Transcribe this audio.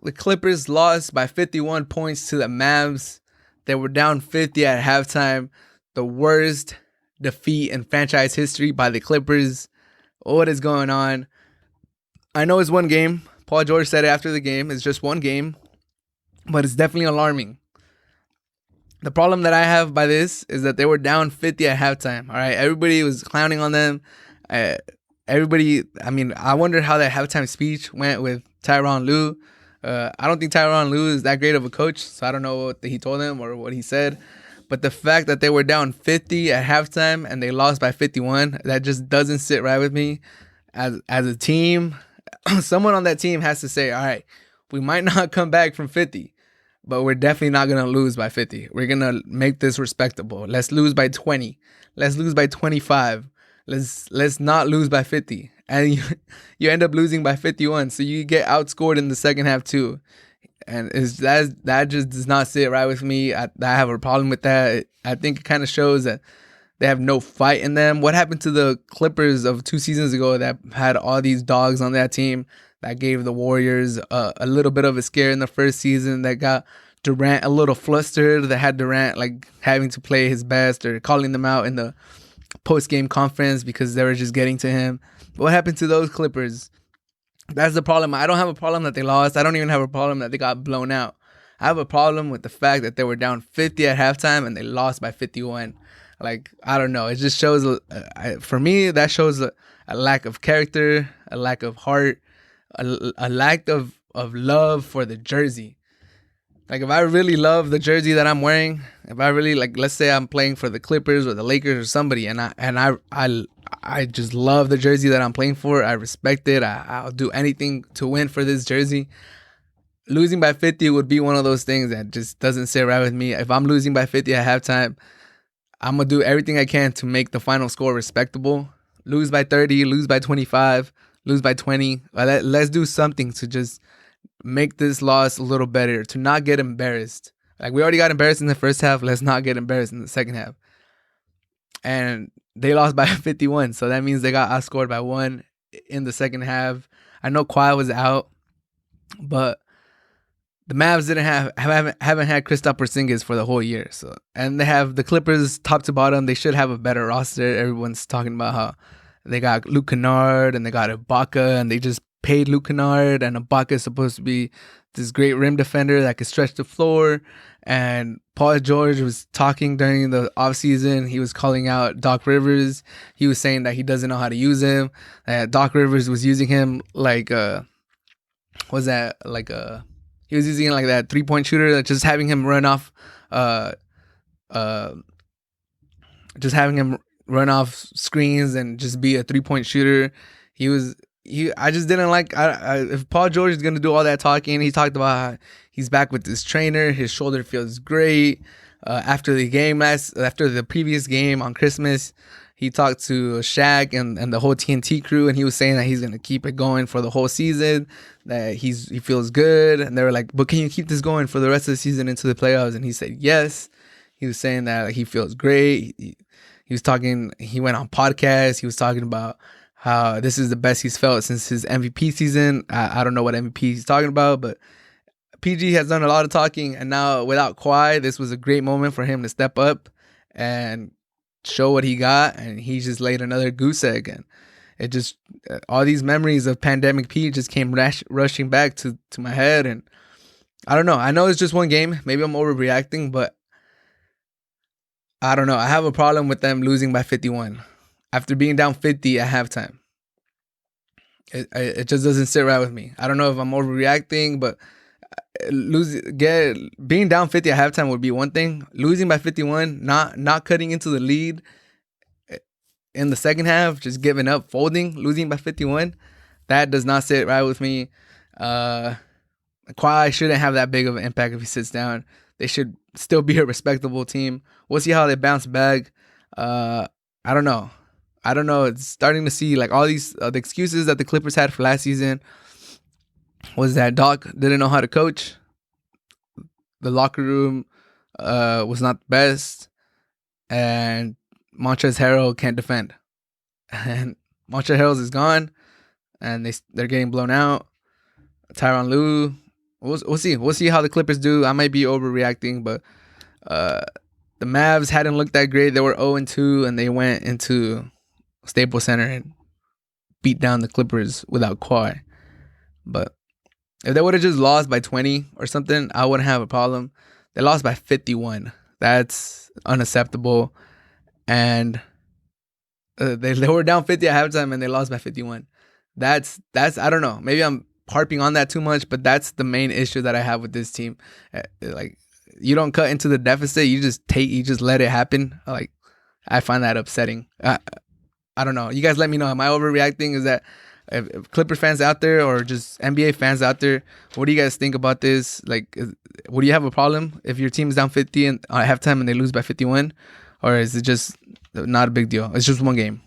the Clippers lost by 51 points to the Mavs. They were down 50 at halftime. The worst defeat in franchise history by the Clippers. What is going on? I know it's one game. Paul George said it after the game. It's just one game. But it's definitely alarming. The problem that I have by this is that they were down 50 at halftime. All right, everybody was clowning on them. I wonder how that halftime speech went with Tyronn Lue. I don't think Tyronn Lue is that great of a coach, so I don't know what he told them or what he said. But the fact that they were down 50 at halftime and they lost by 51, that just doesn't sit right with me. As a team, someone on that team has to say, all right, we might not come back from 50, but we're definitely not going to lose by 50. We're going to make this respectable. Let's lose by 20. Let's lose by 25. Let's not lose by 50. And you end up losing by 51. So you get outscored in the second half too. And that just does not sit right with me. I have a problem with that. I think it kind of shows that they have no fight in them. What happened to the Clippers of 2 seasons ago that had all these dogs on that team that gave the Warriors a little bit of a scare in the first season, that got Durant a little flustered, that had Durant like having to play his best or calling them out in the post-game conference because they were just getting to him. What happened to those Clippers? That's the problem. I don't have a problem that they lost. I don't even have a problem that they got blown out. I have a problem with the fact that they were down 50 at halftime and they lost by 51. Like, I don't know. It just shows, for me, that shows a lack of character, a lack of heart, a lack of love for the jersey. Like, if I really love the jersey that I'm wearing, if I really, like, let's say I'm playing for the Clippers or the Lakers or somebody, and I just love the jersey that I'm playing for. I respect it. I'll do anything to win for this jersey. Losing by 50 would be one of those things that just doesn't sit right with me. If I'm losing by 50 at halftime, I'm going to do everything I can to make the final score respectable. Lose by 30, lose by 25, lose by 20. Let's do something to just make this loss a little better, to not get embarrassed. Like, we already got embarrassed in the first half. Let's not get embarrassed in the second half. And they lost by 51, so that means they got outscored by 1 in the second half. I know Kawhi was out, but the Mavs haven't had Kristaps Porzingis for the whole year. So, and they have the Clippers top to bottom. They should have a better roster. Everyone's talking about how they got Luke Kennard and they got Ibaka, and they just paid Luke Kennard, and Ibaka is supposed to be this great rim defender that could stretch the floor. And Paul George was talking during the offseason. He was calling out Doc Rivers. He was saying that he doesn't know how to use him. Doc Rivers was using him like he was using like that 3-point shooter, just having him run off screens and just be a 3-point shooter. I just didn't like, if Paul George is going to do all that talking. He talked about how he's back with his trainer. His shoulder feels great. After the previous game on Christmas, he talked to Shaq and the whole TNT crew, and he was saying that he's going to keep it going for the whole season, that he feels good. And they were like, but can you keep this going for the rest of the season into the playoffs? And he said yes. He was saying that he feels great. He went on podcasts. He was talking about how this is the best he's felt since his MVP season. I don't know what MVP he's talking about, but PG has done a lot of talking, and now without Kawhi, this was a great moment for him to step up and show what he got, and he just laid another goose egg. And it just, all these memories of Pandemic P just came rushing back to my head, and I don't know. I know it's just one game. Maybe I'm overreacting, but I don't know. I have a problem with them losing by 51 after being down 50 at halftime. It just doesn't sit right with me. I don't know if I'm overreacting, but being down 50 at halftime would be one thing. Losing by 51, not cutting into the lead in the second half, just giving up, folding, losing by 51, that does not sit right with me. Kawhi shouldn't have that big of an impact if he sits down. They should still be a respectable team. We'll see how they bounce back. I don't know. It's starting to see like all these the excuses that the Clippers had for last season was that Doc didn't know how to coach. The locker room was not the best, and Montrezl Harrell can't defend. And Montrezl Harrell is gone, and they're getting blown out. Tyronn Lue we'll see. We'll see how the Clippers do. I might be overreacting, but the Mavs hadn't looked that great. They were 0-2, and they went into Staples Center and beat down the Clippers without Kawhi. But if they would have just lost by 20 or something, I wouldn't have a problem. They lost by 51. That's unacceptable. And they were down 50 at halftime, and they lost by 51. That's I don't know. Maybe I'm harping on that too much, but that's the main issue that I have with this team. Like, you don't cut into the deficit. You just let it happen. Like, I find that upsetting. I don't know. You guys let me know. Am I overreacting? Is that if Clippers fans out there or just NBA fans out there, what do you guys think about this? Like, would you have a problem if your team's down 50 and at halftime and they lose by 51? Or is it just not a big deal? It's just one game.